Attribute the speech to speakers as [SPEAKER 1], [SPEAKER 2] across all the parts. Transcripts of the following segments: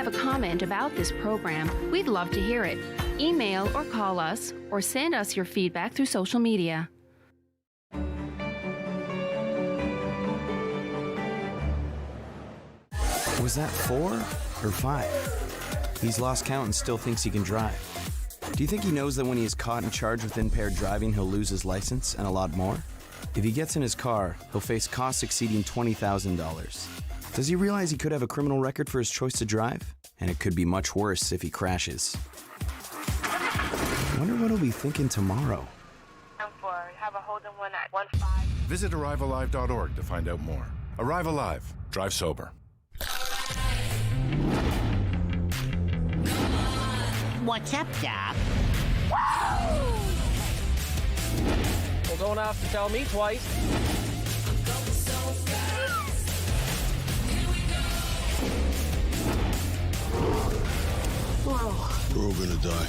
[SPEAKER 1] have a comment about this program, we'd love to hear it. Email or call us, or send us your feedback through social media.
[SPEAKER 2] Was that 4 or 5? He's lost count and still thinks he can drive. Do you think he knows that when he is caught and charged with impaired driving, he'll lose his license and a lot more? If he gets in his car, he'll face costs exceeding $20,000. Does he realize he could have a criminal record for his choice to drive? And it could be much worse if he crashes. I wonder what he'll be thinking tomorrow.
[SPEAKER 3] Have a Holden 115.
[SPEAKER 4] Visit ArriveAlive.org to find out more. Arrive Alive. Drive sober.
[SPEAKER 5] What's up, Doc?
[SPEAKER 6] Well, don't have to tell me twice.
[SPEAKER 7] We're all gonna die.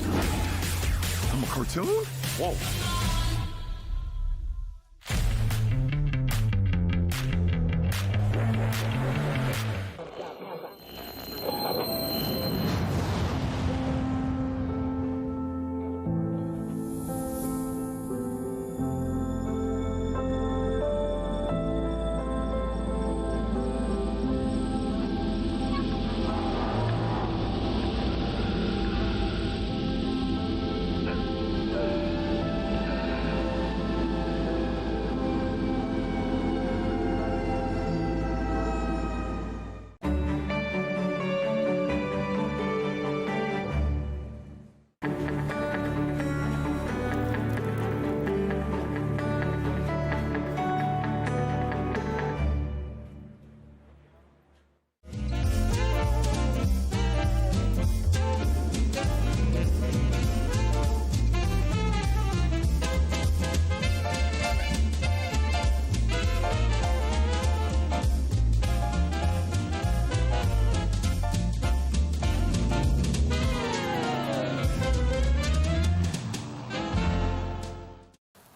[SPEAKER 4] I'm a cartoon? Whoa.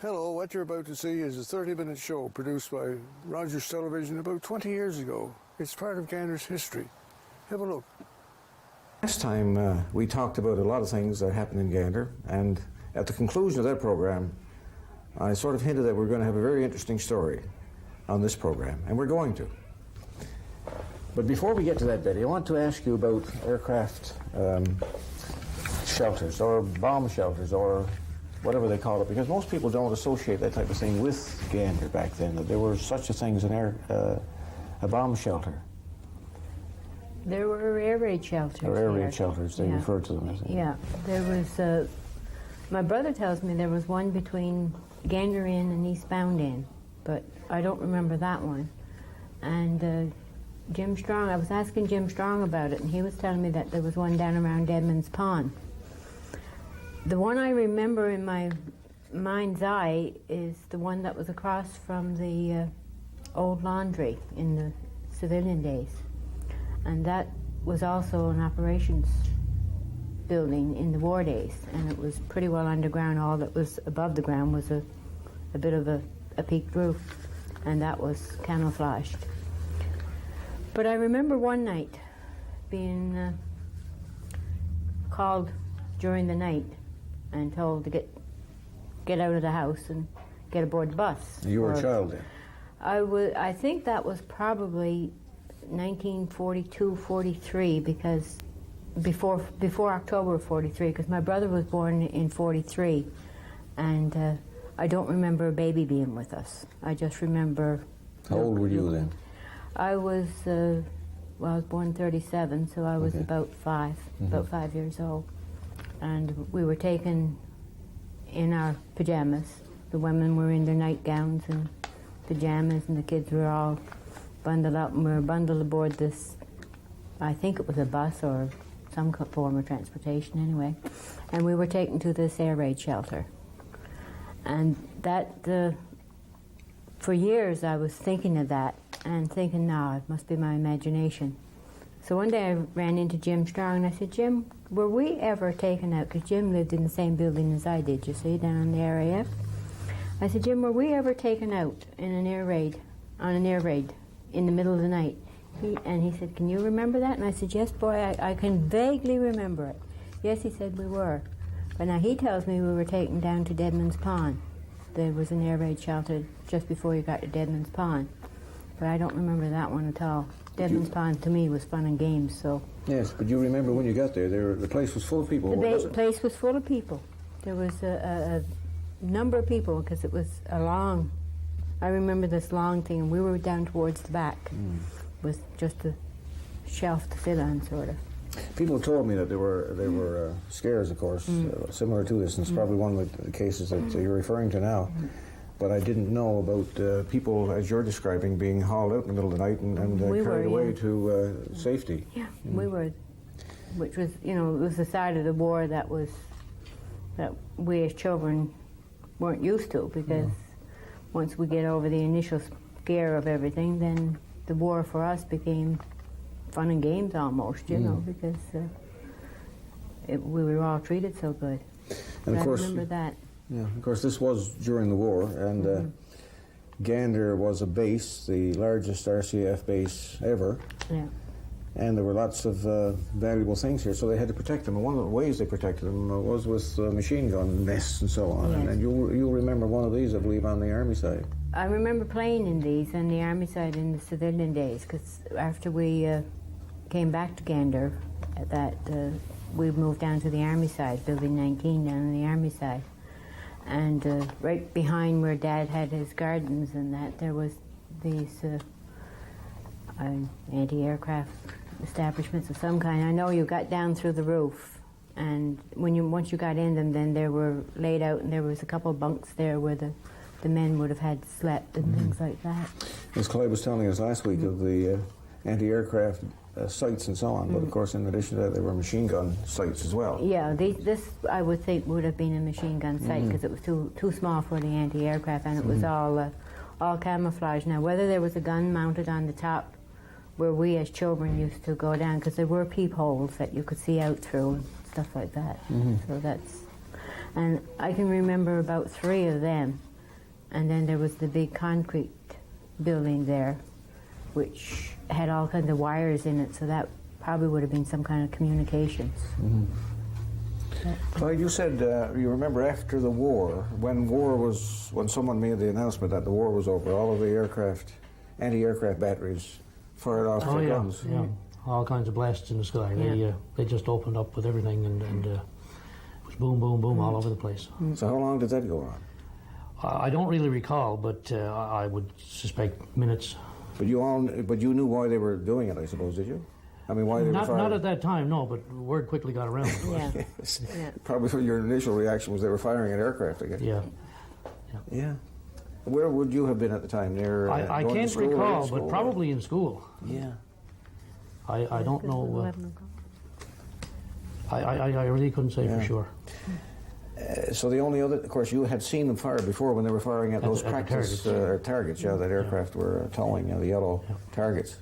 [SPEAKER 7] Hello, what you're about to see is a 30-minute show produced by Rogers Television about 20 years ago. It's part of Gander's history. Have a look.
[SPEAKER 8] Last time we talked about a lot of things that happened in Gander, and at the conclusion of that program, I sort of hinted that we're going to have a very interesting story on this program, and we're going to. But before we get to that, Betty, I want to ask you about aircraft shelters, or bomb shelters, or whatever they call it, because most people don't associate that type of thing with Gander back then, that there were such a thing as a bomb shelter.
[SPEAKER 9] There were air raid shelters.
[SPEAKER 8] Or air raid shelters, they referred to them as.
[SPEAKER 9] Yeah, there was, my brother tells me there was one between Gander Inn and Eastbound Inn, but I don't remember that one. And Jim Strong, I was asking Jim Strong about it, and he was telling me that there was one down around Edmonds Pond. The one I remember in my mind's eye is the one that was across from the old laundry in the civilian days. And that was also an operations building in the war days, and it was pretty well underground. All that was above the ground was a bit of a peaked roof, and that was camouflaged. But I remember one night being called during the night and told to get out of the house and get aboard the bus.
[SPEAKER 8] You were a child then?
[SPEAKER 9] I think that was probably 1942, 43, because before October of 43, because my brother was born in 43, and I don't remember a baby being with us. I just remember...
[SPEAKER 8] How old were you then?
[SPEAKER 9] I was, well, I was born in 37, so I was about 5 years old. And we were taken in our pajamas. The women were in their nightgowns and pajamas, and the kids were all bundled up, and we were bundled aboard this, I think it was a bus or some form of transportation anyway, and we were taken to this air raid shelter. And that, for years I was thinking of that and thinking, no, it must be my imagination. So one day I ran into Jim Strong and I said, Jim, were we ever taken out, because Jim lived in the same building as I did, you see, down on the RAF. I said, Jim, were we ever taken out in an air raid, on an air raid in the middle of the night And he said, can you remember that? And I said, yes, boy, I can vaguely remember it. Yes, he said, we were. But now he tells me we were taken down to Deadman's Pond. There was an air raid shelter just before you got to Deadman's Pond. But I don't remember that one at all. Deadman's Pond to me was fun and games, so.
[SPEAKER 8] Yes, but you remember when you got there, the place was full of people, wasn't it?
[SPEAKER 9] The place was full of people. There was a number of people because it was a long, I remember this long thing, and we were down towards the back with just a shelf to sit on, sort of.
[SPEAKER 8] People told me that there were scares, of course, similar to this, and it's probably one of the cases that you're referring to now. But I didn't know about people, as you're describing, being hauled out in the middle of the night and carried away to safety.
[SPEAKER 9] Yeah, we were, which was, it was the side of the war that we as children weren't used to, because once we get over the initial scare of everything, then the war for us became fun and games almost, because we were all treated so good.
[SPEAKER 8] And of course,
[SPEAKER 9] I remember that.
[SPEAKER 8] Yeah, of course, this was during the war, and Gander was a base, the largest RCF base ever.
[SPEAKER 9] Yeah.
[SPEAKER 8] And there were lots of valuable things here, so they had to protect them. And one of the ways they protected them was with machine gun nests and so on.
[SPEAKER 9] Yes.
[SPEAKER 8] And you'll remember one of these, I believe, on the Army side.
[SPEAKER 9] I remember playing in these on the Army side in the civilian days, because after we came back to Gander, we moved down to the Army side, Building 19 down on the Army side. And right behind where Dad had his gardens and that, there was these anti-aircraft establishments of some kind. I know you got down through the roof, and once you got in them, then they were laid out, and there was a couple of bunks there where the men would have had slept and things like that.
[SPEAKER 8] As Clive was telling us last week of the anti-aircraft sites and so on, but of course in addition to that there were machine gun sites as well.
[SPEAKER 9] Yeah, this I would think would have been a machine gun site, because it was too small for the anti-aircraft, and it was all camouflage. Now whether there was a gun mounted on the top where we as children used to go down, because there were peepholes that you could see out through and stuff like that. So and I can remember about 3 of them, and then there was the big concrete building there, which had all kinds of wires in it, so that probably would have been some kind of communications.
[SPEAKER 8] Clyde, you said you remember after the war, when someone made the announcement that the war was over, all of the anti-aircraft batteries fired off their guns.
[SPEAKER 6] Yeah, all kinds of blasts in the sky.
[SPEAKER 9] Yeah.
[SPEAKER 6] They just opened up with everything, and it was boom, boom, boom all over the place.
[SPEAKER 8] So how long did that go on?
[SPEAKER 6] I don't really recall, but I would suspect minutes.
[SPEAKER 8] But you knew why they were doing it, I suppose, did you? I mean, why they were firing?
[SPEAKER 6] Not at that time, no, but word quickly got around.
[SPEAKER 9] Yeah.
[SPEAKER 8] Yes.
[SPEAKER 9] Yeah.
[SPEAKER 8] Probably your initial reaction was they were firing at aircraft again.
[SPEAKER 6] Yeah.
[SPEAKER 8] Where would you have been at the time? Near?
[SPEAKER 6] I
[SPEAKER 8] going to
[SPEAKER 6] can't
[SPEAKER 8] school or in
[SPEAKER 6] recall,
[SPEAKER 8] school,
[SPEAKER 6] but probably in school.
[SPEAKER 8] Yeah.
[SPEAKER 6] I don't know. I really couldn't say for sure.
[SPEAKER 8] So the only other, of course, you had seen them fire before when they were firing at those practice targets, that aircraft were towing, the yellow targets.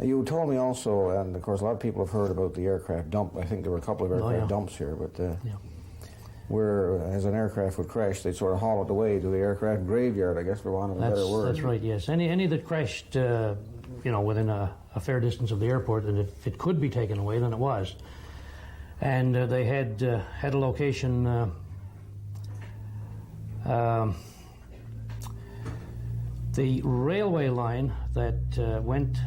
[SPEAKER 8] You told me also, and of course a lot of people have heard about the aircraft dump. I think there were a couple of aircraft dumps here, but where as an aircraft would crash, they'd sort of haul it away to the aircraft graveyard, I guess, for want of a better word.
[SPEAKER 6] That's right, yes. Any that crashed, within a fair distance of the airport, and if it could be taken away, then it was. And they had a location. The railway line that went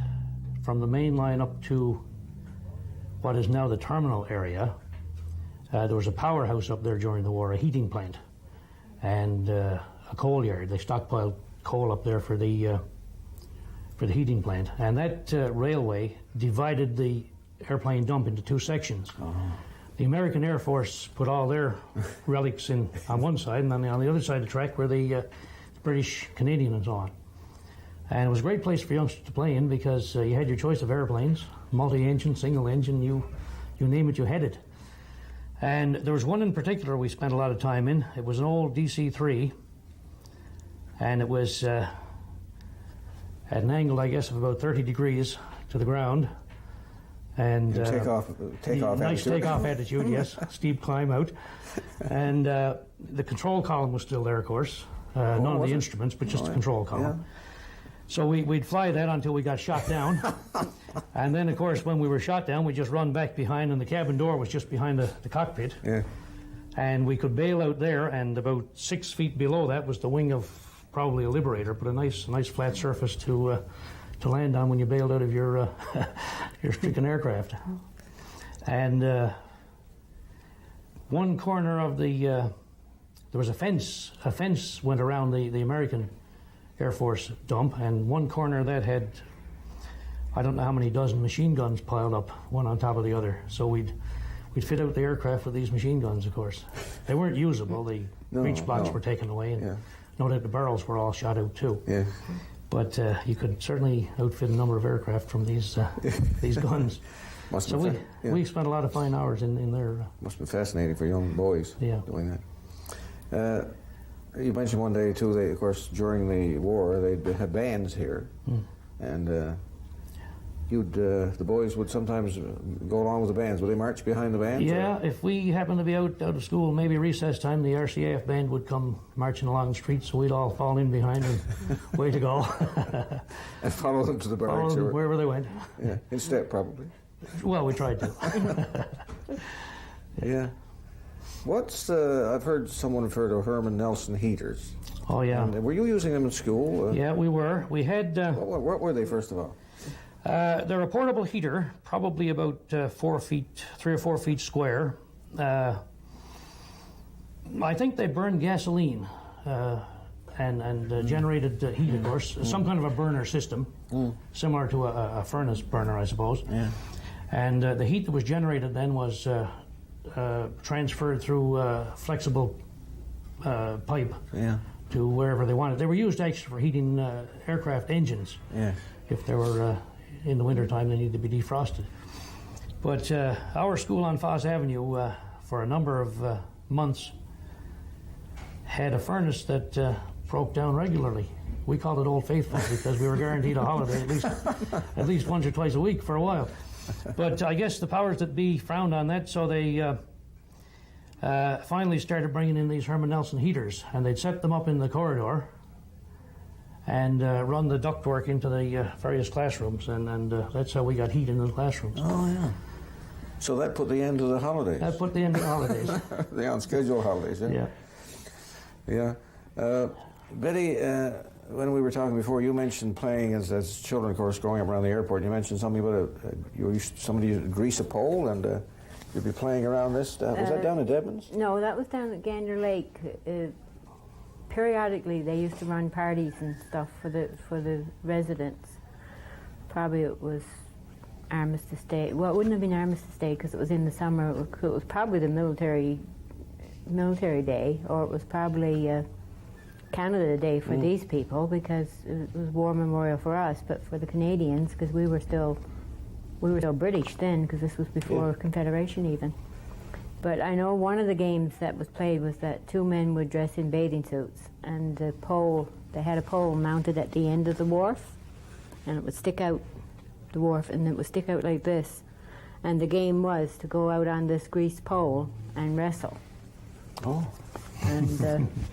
[SPEAKER 6] from the main line up to what is now the terminal area. There was a powerhouse up there during the war, a heating plant, and a coal yard. They stockpiled coal up there for the heating plant, and that railway divided the airplane dump into 2 sections. The American Air Force put all their relics in on one side, and then on the other side of the track were the British, Canadian, and so on. And it was a great place for youngsters to play in, because you had your choice of airplanes, multi-engine, single-engine, you name it, you had it. And there was one in particular we spent a lot of time in. It was an old DC-3, and it was at an angle, I guess, of about 30 degrees to the ground. And
[SPEAKER 8] takeoff
[SPEAKER 6] nice
[SPEAKER 8] attitude.
[SPEAKER 6] takeoff attitude, yes. Steep climb out. And the control column was still there, of course. None of the instruments, but just the control column. So we'd fly that until we got shot down. And then, of course, when we were shot down, we just run back behind, and the cabin door was just behind the cockpit.
[SPEAKER 8] Yeah.
[SPEAKER 6] And we could bail out there, and about 6 feet below that was the wing of probably a Liberator, but a nice flat surface to land on when you bailed out of your stricken aircraft. And one corner of there was a fence. A fence went around the American Air Force dump, and one corner of that had, I don't know how many dozen machine guns piled up, one on top of the other. So we'd fit out the aircraft with these machine guns, of course. They weren't usable. The breech blocks were taken away, and no doubt the barrels were all shot out too.
[SPEAKER 8] Yeah.
[SPEAKER 6] But you could certainly outfit a number of aircraft from these guns. We spent a lot of fine hours in there.
[SPEAKER 8] Must have been fascinating for young boys doing that. You mentioned one day too, of course, during the war, they'd have bands here, and the boys would sometimes go along with the bands. Would they march behind the bands?
[SPEAKER 6] Yeah,
[SPEAKER 8] or?
[SPEAKER 6] if we happened to be out of school, maybe recess time, the RCAF band would come marching along the street, so we'd all fall in behind and way to go.
[SPEAKER 8] And follow them to the barracks?
[SPEAKER 6] Follow them wherever they went.
[SPEAKER 8] Yeah, in step probably.
[SPEAKER 6] Well, we tried to.
[SPEAKER 8] Yeah. I've heard someone refer to Herman Nelson heaters.
[SPEAKER 6] Oh, yeah.
[SPEAKER 8] And were you using them in school?
[SPEAKER 6] Yeah, we were. We had...
[SPEAKER 8] what were they, first of all?
[SPEAKER 6] They're a portable heater, probably about 3 or 4 feet square. I think they burned gasoline and generated heat, of course. Some kind of a burner system, similar to a furnace burner, I suppose.
[SPEAKER 8] Yeah.
[SPEAKER 6] And the heat that was generated then was transferred through flexible pipe to wherever they wanted. They were used actually for heating aircraft engines.
[SPEAKER 8] Yeah.
[SPEAKER 6] If they were in the wintertime, they need to be defrosted. But our school on Foss Avenue, for a number of months, had a furnace that broke down regularly. We called it Old Faithful because we were guaranteed a holiday at least once or twice a week for a while. But I guess the powers that be frowned on that, so they finally started bringing in these Herman Nelson heaters, and they'd set them up in the corridor and run the ductwork into the various classrooms, and that's how we got heat in the classrooms.
[SPEAKER 8] Oh, yeah. So that put the end to the holidays.
[SPEAKER 6] That put the end to the holidays.
[SPEAKER 8] The on-schedule holidays, yeah?
[SPEAKER 6] Yeah.
[SPEAKER 8] Yeah. Betty, when we were talking before, you mentioned playing as children, of course, growing up around the airport. You mentioned something about somebody used to grease a pole, and you'd be playing around this. Was that down in Debenhams?
[SPEAKER 9] No, that was down at Gander Lake. Periodically, they used to run parties and stuff for the residents. Probably it was Armistice Day. Well, it wouldn't have been Armistice Day because it was in the summer. It was probably the military day, or it was probably Canada Day for these people because it was War Memorial for us, but for the Canadians, because we were still British then, because this was before Confederation even. But I know one of the games that was played was that two men would dress in bathing suits, and they had a pole mounted at the end of the wharf, and it would stick out the wharf, and it would stick out like this. And the game was to go out on this greased pole and wrestle.
[SPEAKER 8] Oh.
[SPEAKER 9] And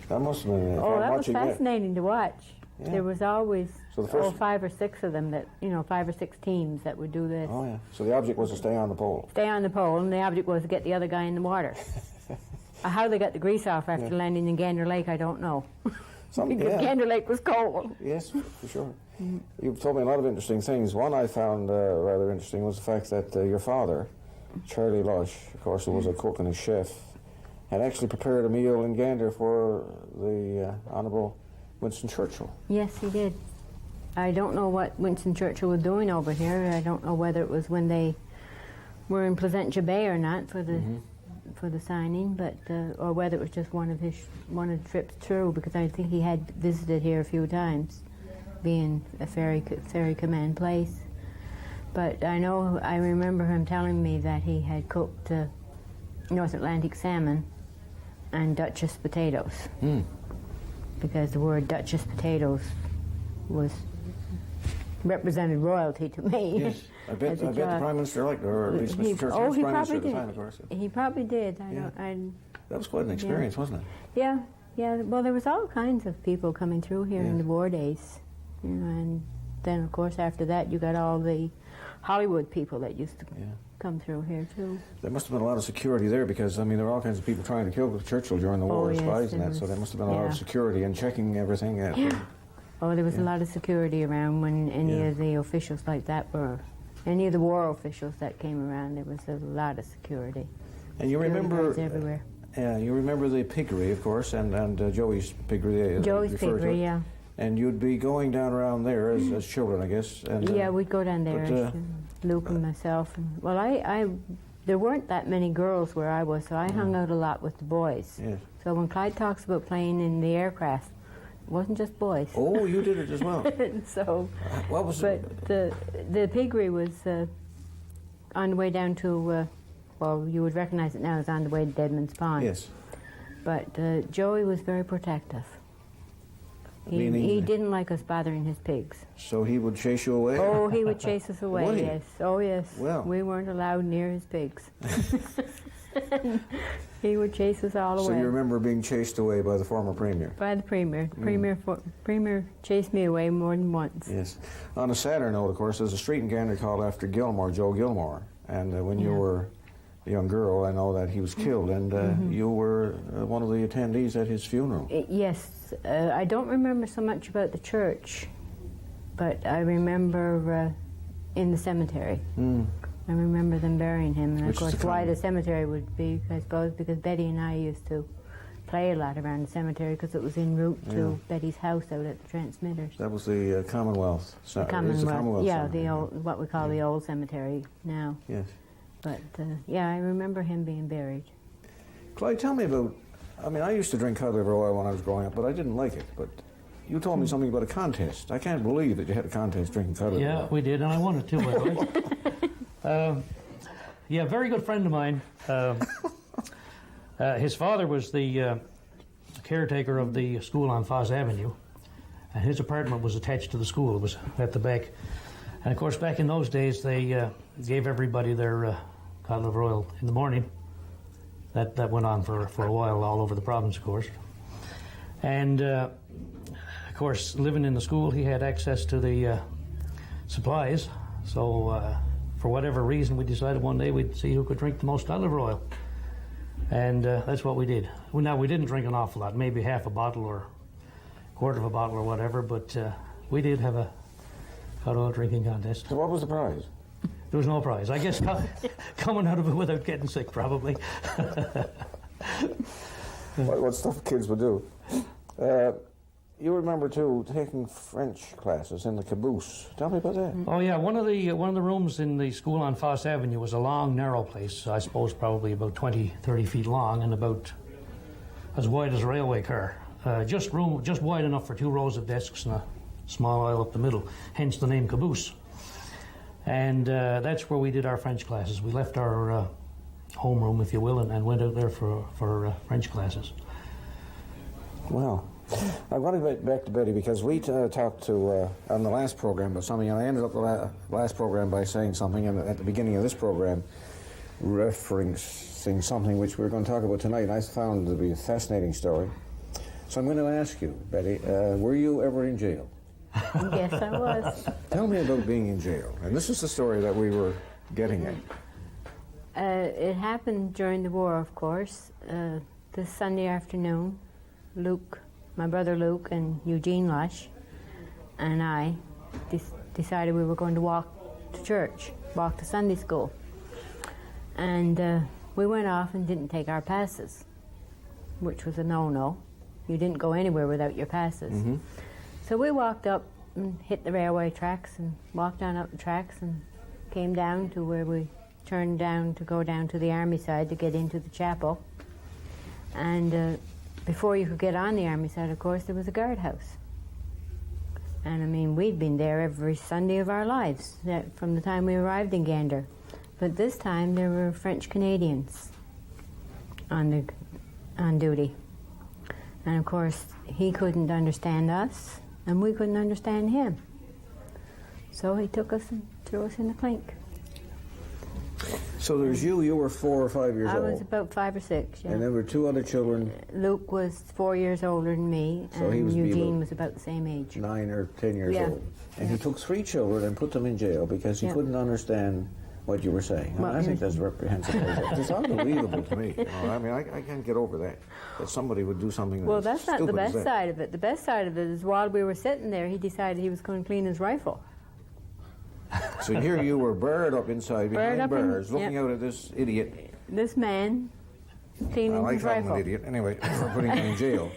[SPEAKER 8] that must have been
[SPEAKER 9] that was fascinating to watch.
[SPEAKER 8] Yeah.
[SPEAKER 9] There was always
[SPEAKER 8] So the first
[SPEAKER 9] 5 or 6 of them that, 5 or 6 teams that would do this.
[SPEAKER 8] Oh, yeah. So the object was to stay on the pole.
[SPEAKER 9] Stay on the pole, and the object was to get the other guy in the water. How they got the grease off after landing in Gander Lake, I don't know. Because Gander Lake was cold.
[SPEAKER 8] Yes, for sure. You've told me a lot of interesting things. One I found rather interesting was the fact that your father, Charlie Lush, of course, who was a cook and a chef, had actually prepared a meal in Gander for the Honourable Winston Churchill.
[SPEAKER 9] Yes, he did. I don't know what Winston Churchill was doing over here. I don't know whether it was when they were in Placentia Bay or not for the signing, but or whether it was just one of the trips through, because I think he had visited here a few times, being a ferry command place. But I remember him telling me that he had cooked North Atlantic salmon and Duchess potatoes, because the word Duchess potatoes represented royalty to me.
[SPEAKER 8] Yes, I bet the Prime Minister liked it, or at least Mr. Churchill was Prime Minister at the time, of course.
[SPEAKER 9] He probably did.
[SPEAKER 8] That was quite an experience, wasn't it?
[SPEAKER 9] Yeah. Well, there was all kinds of people coming through here in the war days. You know, and then, of course, after that, you got all the Hollywood people that used to come through here, too.
[SPEAKER 8] There must have been a lot of security there because, I mean, there were all kinds of people trying to kill Churchill during the war,
[SPEAKER 9] yes,
[SPEAKER 8] spies and that, so there must have been a lot of security and checking everything.
[SPEAKER 9] Oh, there was a lot of security around when any of the officials like that were, any of the war officials that came around, there was a lot of security.
[SPEAKER 8] And you remember,
[SPEAKER 9] everywhere.
[SPEAKER 8] You remember the piggery, of course, and Joey's piggery.
[SPEAKER 9] Joey's piggery, yeah.
[SPEAKER 8] And you'd be going down around there as children, I guess. And,
[SPEAKER 9] yeah, we'd go down there, Luke and myself. And, well, there weren't that many girls where I was, so I hung out a lot with the boys.
[SPEAKER 8] Yes.
[SPEAKER 9] So when Clyde talks about playing in the aircraft, it wasn't just boys.
[SPEAKER 8] Oh, you did it as well.
[SPEAKER 9] So,
[SPEAKER 8] what was
[SPEAKER 9] but the piggery was on the way down to, well, you would recognize it now as on the way to Deadman's Pond.
[SPEAKER 8] Yes.
[SPEAKER 9] But Joey was very protective. He didn't like us bothering his pigs.
[SPEAKER 8] So he would chase you away?
[SPEAKER 9] Oh, he would chase us away,
[SPEAKER 8] Would he?
[SPEAKER 9] yes. Oh, yes.
[SPEAKER 8] Well.
[SPEAKER 9] We weren't allowed near his pigs. He would chase us all away.
[SPEAKER 8] So you remember being chased away by the former premier?
[SPEAKER 9] By the premier. Premier chased me away more than once.
[SPEAKER 8] Yes. On a sadder note, of course, there's a street in Gander called after Gilmore, Joe Gilmore. And when you were a young girl, I know that he was killed, and you were one of the attendees at his funeral.
[SPEAKER 9] Yes. I don't remember so much about the church, but I remember in the cemetery. I remember them burying him, and of course why the cemetery would be, I suppose, because Betty and I used to play a lot around the cemetery because it was en route to Betty's house out at the transmitters.
[SPEAKER 8] That was the Commonwealth.
[SPEAKER 9] The Commonwealth, yeah,
[SPEAKER 8] cemetery.
[SPEAKER 9] the old, what we call the old cemetery now.
[SPEAKER 8] Yes.
[SPEAKER 9] But yeah, I remember him being buried.
[SPEAKER 8] Clyde, tell me about, I mean, I used to drink cod liver oil when I was growing up, but I didn't like it. But you told me something about a contest. I can't believe that you had a contest drinking cod liver oil.
[SPEAKER 6] Yeah, we did, and I won it too, by the way. Yeah, very good friend of mine. His father was the caretaker of the school on Foss Avenue, and his apartment was attached to the school. It was at the back. And of course, back in those days, they gave everybody their cod liver oil in the morning. That went on for a while all over the province, of course. And of course, living in the school, he had access to the supplies. So for whatever reason, we decided one day we'd see who could drink the most cod liver oil. And that's what we did. Well, now, we didn't drink an awful lot, maybe half a bottle or a quarter of a bottle or whatever, but we did have a cod oil drinking contest.
[SPEAKER 8] So what was the prize?
[SPEAKER 6] There was no prize. I guess coming out of it without getting sick, probably.
[SPEAKER 8] What stuff kids would do. You remember, too, taking French classes in the caboose. Tell me about that.
[SPEAKER 6] Oh, yeah. One of the rooms in the school on Foss Avenue was a long, narrow place, I suppose probably about 20, 30 feet long and about as wide as a railway car. Just wide enough for 2 rows of desks and a small aisle up the middle, hence the name caboose. And that's where we did our French classes. We left our homeroom, if you will, and went out there for French classes.
[SPEAKER 8] Wow. I want to get back to Betty because we talked to on the last program about something, and I ended up the last program by saying something, and at the beginning of this program, referencing something which we're going to talk about tonight, and I found it to be a fascinating story. So I'm going to ask you, Betty, were you ever in jail?
[SPEAKER 9] Yes, I was.
[SPEAKER 8] Tell me about being in jail. And this is the story that we were getting at.
[SPEAKER 9] It happened during the war, of course. This Sunday afternoon, Luke, my brother Luke, and Eugene Lush, and I decided we were going to walk to church, walk to Sunday school. And we went off and didn't take our passes, which was a no-no. You didn't go anywhere without your passes. Mm-hmm. So we walked up and hit the railway tracks and walked on up the tracks and came down to where we turned down to go down to the army side to get into the chapel. And before you could get on the army side, of course, there was a guardhouse. And I mean, we'd been there every Sunday of our lives from the time we arrived in Gander. But this time there were French Canadians on duty. And of course, he couldn't understand us, and we couldn't understand him. So he took us and threw us in the clink.
[SPEAKER 8] So there's you were 4 or 5 years
[SPEAKER 9] I
[SPEAKER 8] old.
[SPEAKER 9] was about 5 or 6, yeah.
[SPEAKER 8] And there were 2 other children,
[SPEAKER 9] Luke was 4 years older than me,
[SPEAKER 8] So
[SPEAKER 9] and
[SPEAKER 8] he was
[SPEAKER 9] Eugene was about the same age.
[SPEAKER 8] 9 or 10 years
[SPEAKER 9] Yeah.
[SPEAKER 8] old. And he took 3 children and put them in jail because he
[SPEAKER 9] Yeah.
[SPEAKER 8] couldn't understand what you were saying.
[SPEAKER 9] Well,
[SPEAKER 8] I think that's reprehensible. It's unbelievable to me. I mean, I can't get over that somebody would do something
[SPEAKER 9] Well,
[SPEAKER 8] that's
[SPEAKER 9] that's not the
[SPEAKER 8] stupid as
[SPEAKER 9] best
[SPEAKER 8] that.
[SPEAKER 9] side of it. The best side of it is while we were sitting there, he decided he was going to clean his rifle.
[SPEAKER 8] So here you were barred up inside
[SPEAKER 9] Barred
[SPEAKER 8] behind
[SPEAKER 9] up in-
[SPEAKER 8] bars, looking
[SPEAKER 9] yep.
[SPEAKER 8] out at this idiot.
[SPEAKER 9] This man cleaning
[SPEAKER 8] I
[SPEAKER 9] his
[SPEAKER 8] call him
[SPEAKER 9] rifle.
[SPEAKER 8] an idiot. Anyway, for putting him in jail.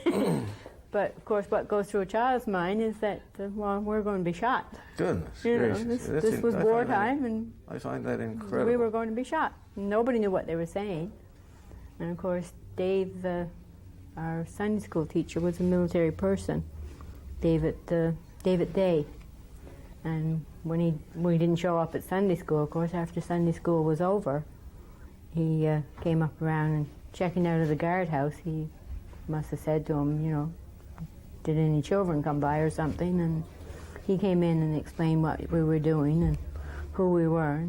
[SPEAKER 9] But of course, what goes through a child's mind is that, well, we're going to be shot.
[SPEAKER 8] Goodness
[SPEAKER 9] You know,
[SPEAKER 8] gracious.
[SPEAKER 9] this was wartime, and
[SPEAKER 8] I find that incredible.
[SPEAKER 9] we were going to be shot. Nobody knew what they were saying. And of course, Dave, our Sunday school teacher, was a military person, David Day. And when we didn't show up at Sunday school, of course, after Sunday school was over, he came up around and checking out of the guardhouse. He must have said to him, you know, did any children come by or something? And he came in and explained what we were doing and who we were.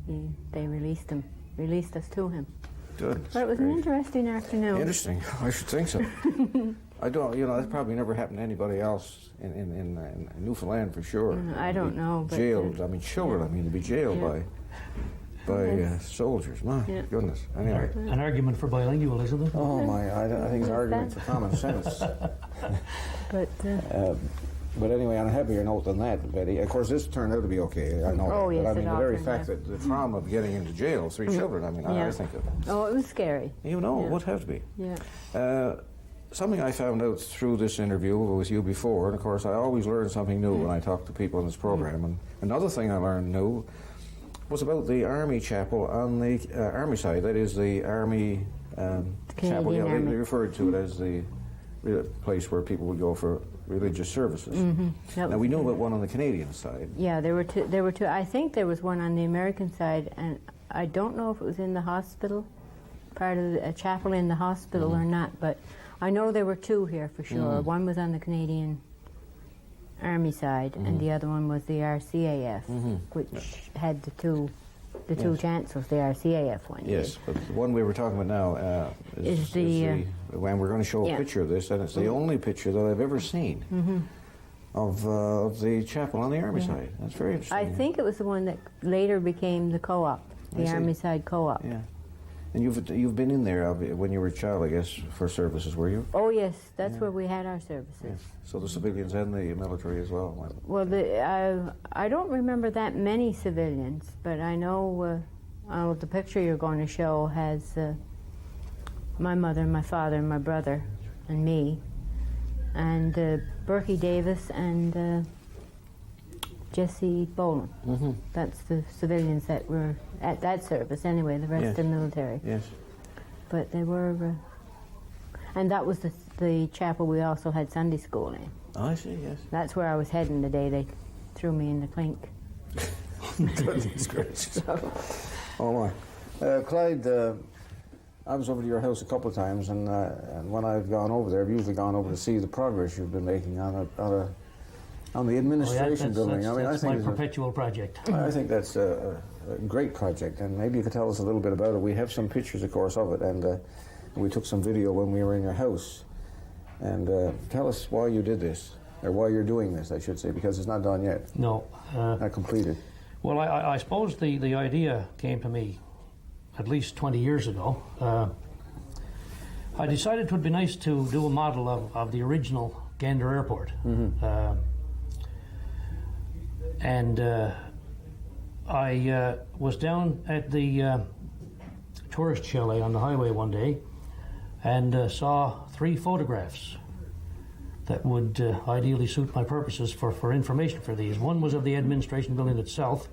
[SPEAKER 9] And they released us to him.
[SPEAKER 8] Goodness
[SPEAKER 9] But it was an
[SPEAKER 8] gracious.
[SPEAKER 9] interesting afternoon.
[SPEAKER 8] Interesting. I should think so. I don't, you know, that probably never happened to anybody else in Newfoundland for sure.
[SPEAKER 9] I don't know, but,
[SPEAKER 8] Jailed, I mean, children, I mean, to be jailed
[SPEAKER 9] Yeah.
[SPEAKER 8] by soldiers. My
[SPEAKER 9] Yeah.
[SPEAKER 8] goodness. Anyway.
[SPEAKER 6] An argument for bilingualism.
[SPEAKER 8] Oh, my, I think it's an argument for common sense.
[SPEAKER 9] But
[SPEAKER 8] But anyway, on a heavier note than that, Betty, of course, this turned out to be okay. I know
[SPEAKER 9] Oh,
[SPEAKER 8] that.
[SPEAKER 9] yes,
[SPEAKER 8] But I
[SPEAKER 9] it
[SPEAKER 8] mean, the
[SPEAKER 9] all
[SPEAKER 8] very
[SPEAKER 9] turned
[SPEAKER 8] fact
[SPEAKER 9] out.
[SPEAKER 8] that the trauma of getting into jail, 3 children, I mean,
[SPEAKER 9] Yeah.
[SPEAKER 8] I think of
[SPEAKER 9] oh, it was scary.
[SPEAKER 8] you know,
[SPEAKER 9] Yeah.
[SPEAKER 8] it would have to be.
[SPEAKER 9] Yeah.
[SPEAKER 8] Something I found out through this interview with you before, and of course I always learn something new when I talk to people on this program, and another thing I learned new was about the Army Chapel on the Army side, that is the Army Chapel.
[SPEAKER 9] Canadian
[SPEAKER 8] They
[SPEAKER 9] Army.
[SPEAKER 8] referred to it as the place where people would go for religious services.
[SPEAKER 9] That
[SPEAKER 8] Now
[SPEAKER 9] was-
[SPEAKER 8] we know about one on the Canadian side.
[SPEAKER 9] Yeah, there were two. There were two. I think there was one on the American side, and I don't know if it was in the hospital, part of a chapel in the hospital or not. But I know there were 2 here for sure. One was on the Canadian Army side, and the other one was the RCAF, which had the two chancels. The RCAF one.
[SPEAKER 8] Yes, but the one we were talking about now
[SPEAKER 9] Is the,
[SPEAKER 8] when we're going to show a
[SPEAKER 9] yeah.
[SPEAKER 8] picture of this, and it's the only picture that I've ever seen of the chapel on the Army side. That's very interesting.
[SPEAKER 9] I think it was the one that later became the co-op,
[SPEAKER 8] I
[SPEAKER 9] the
[SPEAKER 8] see.
[SPEAKER 9] Army side co-op.
[SPEAKER 8] Yeah, and you've been in there when you were a child, I guess, for services, were you?
[SPEAKER 9] Oh yes, that's where we had our services.
[SPEAKER 8] Yes. So the civilians and the military as well.
[SPEAKER 9] Well, I don't remember that many civilians, but I know the picture you're going to show has my mother, my father, my brother, and me, and Berkey Davis and Jesse Boland. That's the civilians that were at that service anyway, the rest
[SPEAKER 8] Yes.
[SPEAKER 9] of the military.
[SPEAKER 8] Yes.
[SPEAKER 9] But they were, and that was the chapel we also had Sunday school in.
[SPEAKER 8] Oh, I see. Yes.
[SPEAKER 9] That's where I was heading the day they threw me in the clink.
[SPEAKER 8] Goodness gracious. Oh my, Clyde. I was over to your house a couple of times, and when I've gone over there, I've usually gone over to see the progress you've been making on the administration building.
[SPEAKER 6] That's
[SPEAKER 8] I
[SPEAKER 6] my
[SPEAKER 8] think
[SPEAKER 6] perpetual project.
[SPEAKER 8] I think that's a great project, and maybe you could tell us a little bit about it. We have some pictures, of course, of it, and we took some video when we were in your house. And tell us why you did this, or why you're doing this, I should say, because it's not done yet,
[SPEAKER 6] No.
[SPEAKER 8] not completed.
[SPEAKER 6] Well, I suppose the idea came to me at least 20 years ago. I decided it would be nice to do a model of the original Gander Airport. And I was down at the tourist chalet on the highway one day and saw 3 photographs that would ideally suit my purposes for information for these. One was of the administration building itself,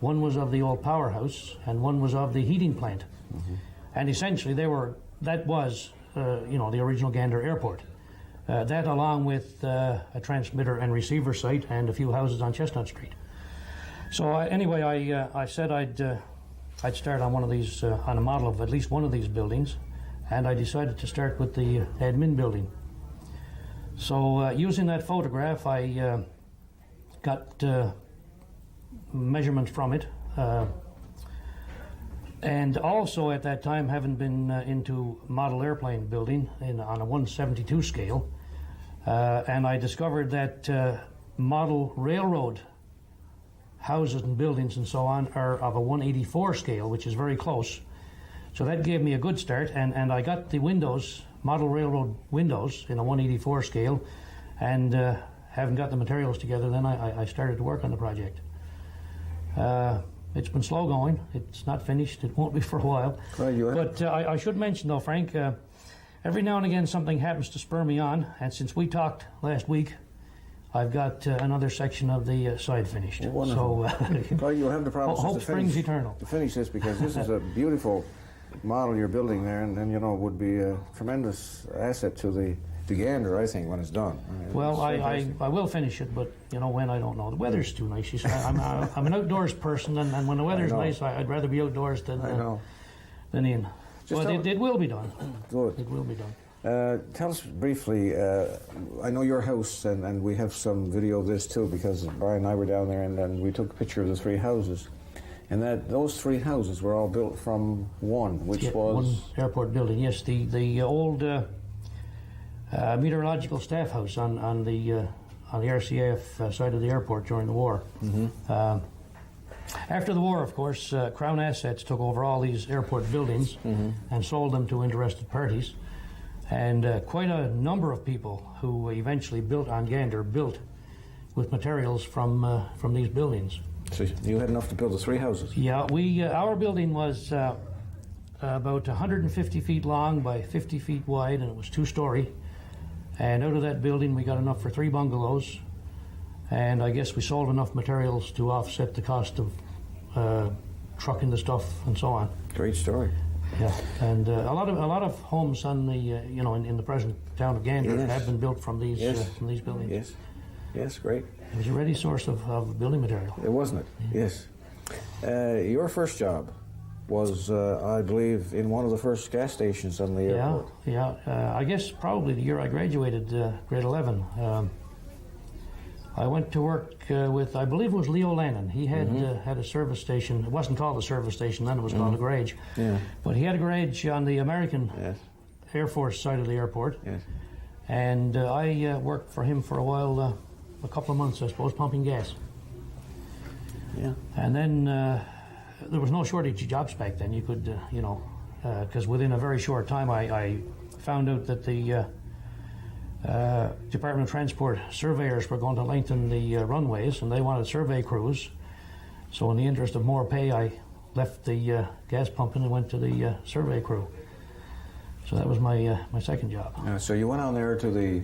[SPEAKER 6] one was of the old powerhouse, and one was of the heating plant. And essentially that was the original Gander Airport. That along with a transmitter and receiver site and a few houses on Chestnut Street. So anyway, I said I'd start on one of these, on a model of at least one of these buildings, and I decided to start with the admin building. So using that photograph, I got measurements from it, And also at that time, having been into model airplane building on a 1/72 scale, and I discovered that model railroad houses and buildings and so on are of a 1/84 scale, which is very close. So that gave me a good start, and I got the windows, model railroad windows, in a 1/84 scale, and having got the materials together, then I started to work on the project. It's been slow going. It's not finished. It won't be for a while. But I should mention, though, Frank, every now and again something happens to spur me on, and since we talked last week, I've got another section of the side finished.
[SPEAKER 8] Wonderful. So you'll have the promise
[SPEAKER 6] hope springs eternal.
[SPEAKER 8] To finish this, because this is a beautiful model you're building there, and you know, would be a tremendous asset to the Gander, I think, when it's done.
[SPEAKER 6] Well, I will finish it, but you know when, I don't know. The weather's too nice. You see, I'm an outdoors person, and when the weather's nice, I'd rather be outdoors than in. But it will be done.
[SPEAKER 8] Good.
[SPEAKER 6] It will be done.
[SPEAKER 8] Tell us briefly, I know your house, and we have some video of this too, because Brian and I were down there, and we took a picture of the three houses. And those three houses were all built from one, which was...
[SPEAKER 6] one airport building, yes. The old meteorological staff house on the RCAF side of the airport during the war.
[SPEAKER 8] Mm-hmm.
[SPEAKER 6] After the war, of course, Crown Assets took over all these airport buildings and sold them to interested parties. And quite a number of people who eventually built on Gander built with materials from these buildings.
[SPEAKER 8] So you had enough to build the three houses?
[SPEAKER 6] Yeah, our building was about 150 feet long by 50 feet wide, and it was 2-story. And out of that building, we got enough for 3 bungalows. And I guess we sold enough materials to offset the cost of trucking the stuff and so on.
[SPEAKER 8] Great story.
[SPEAKER 6] Yeah, and a lot of homes on the in the present town of Gander have been built from these buildings.
[SPEAKER 8] Yes, great.
[SPEAKER 6] It was a ready source of building material.
[SPEAKER 8] It wasn't it? Yes. Your first job was, I believe, in one of the first gas stations on the airport.
[SPEAKER 6] Yeah. I guess probably the year I graduated, grade 11. I went to work with, I believe it was Leo Lannon. He had had a service station. It wasn't called a service station then, it was called a garage.
[SPEAKER 8] Yeah.
[SPEAKER 6] But he had a garage on the American Air Force side of the airport.
[SPEAKER 8] Yes.
[SPEAKER 6] And I worked for him for a while, a couple of months, I suppose, pumping gas.
[SPEAKER 8] Yeah.
[SPEAKER 6] And then there was no shortage of jobs back then. You could, because within a very short time I found out that the Department of Transport surveyors were going to lengthen the runways, and they wanted survey crews. So in the interest of more pay, I left the gas pumping and went to the survey crew. So that was my second job.
[SPEAKER 8] So you went on there to the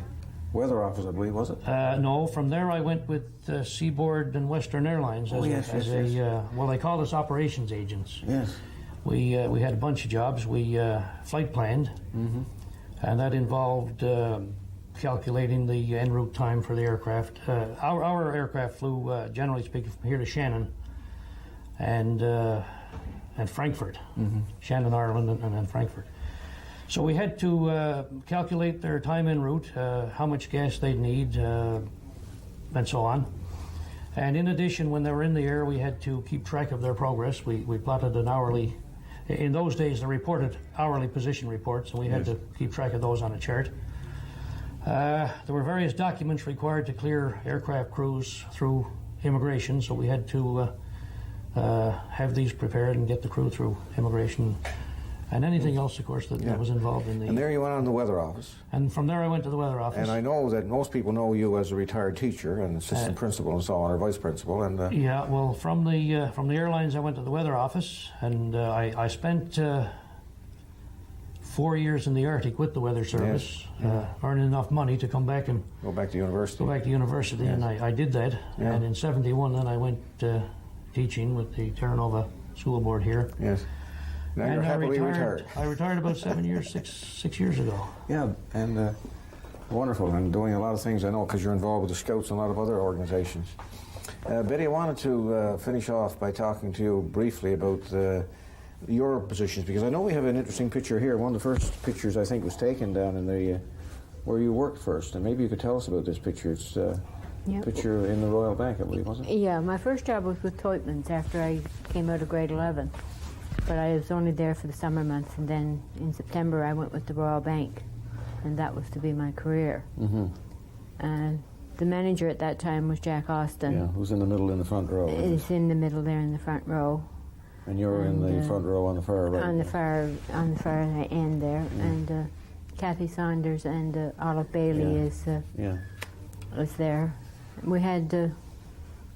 [SPEAKER 8] weather office, I believe, was it?
[SPEAKER 6] No, from there I went with Seaboard and Western Airlines as well, they called us operations agents.
[SPEAKER 8] Yes.
[SPEAKER 6] We had a bunch of jobs. We flight planned, and that involved calculating the en route time for the aircraft. Our aircraft flew, generally speaking, from here to Shannon and Frankfurt, Shannon, Ireland, and then Frankfurt. So we had to calculate their time en route, how much gas they'd need, and so on. And in addition, when they were in the air, we had to keep track of their progress. We plotted an hourly, in those days they reported hourly position reports, and we had to keep track of those on a chart. There were various documents required to clear aircraft crews through immigration, so we had to have these prepared and get the crew through immigration. And anything else, of course, that was involved in the...
[SPEAKER 8] And there you went on the weather office.
[SPEAKER 6] And from there I went to the weather office.
[SPEAKER 8] And I know that most people know you as a retired teacher and assistant principal and so on, or vice principal. And
[SPEAKER 6] yeah, well, from the airlines I went to the weather office, and I spent 4 years in the Arctic with the weather service, earning enough money to come back and...
[SPEAKER 8] Go back to university.
[SPEAKER 6] And I did that.
[SPEAKER 8] Yeah.
[SPEAKER 6] And in 71 then I went teaching with the Terra Nova School Board here.
[SPEAKER 8] Yes. Now you're happily retired.
[SPEAKER 6] I retired about 6 years ago.
[SPEAKER 8] Yeah, and wonderful, and doing a lot of things, I know, because you're involved with the Scouts and a lot of other organizations. Betty, I wanted to finish off by talking to you briefly about your positions, because I know we have an interesting picture here. One of the first pictures, I think, was taken down in the where you worked first, and maybe you could tell us about this picture. It's a picture in the Royal Bank, I believe, wasn't it?
[SPEAKER 9] Yeah, my first job was with Toitmans after I came out of grade 11. but I was only there for the summer months, and then in September I went with the Royal Bank, and that was to be my career. And the manager at that time was Jack Austin.
[SPEAKER 8] Yeah, who's in the middle in the front row.
[SPEAKER 9] He's in the middle there in the front row.
[SPEAKER 8] And you're in the front row on the far right.
[SPEAKER 9] On the far end there, and Kathy Saunders and Olive Bailey is there. We had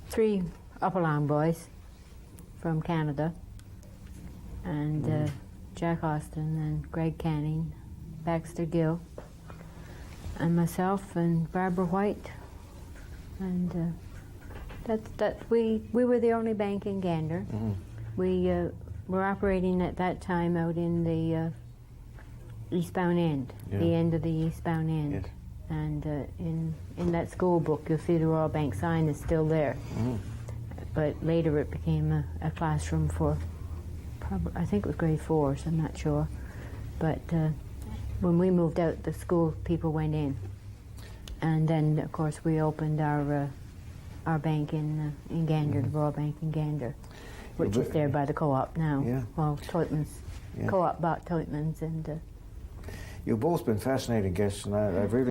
[SPEAKER 9] 3 Upalong boys from Canada, and Jack Austin and Greg Canning, Baxter Gill, and myself and Barbara White, and we were the only bank in Gander. We were operating at that time out in the eastbound end, the end of the eastbound end.
[SPEAKER 8] Yes.
[SPEAKER 9] And in that school book, you'll see the Royal Bank sign is still there. But later it became a classroom for, I think it was grade 4s, I'm not sure. But when we moved out, the school people went in. And then, of course, we opened our bank in Gander, the Royal Bank in Gander, which is there by the co-op now.
[SPEAKER 8] Yeah.
[SPEAKER 9] Well, Toitman's, co-op bought Toitman's, and...
[SPEAKER 8] You've both been fascinating guests, and I've really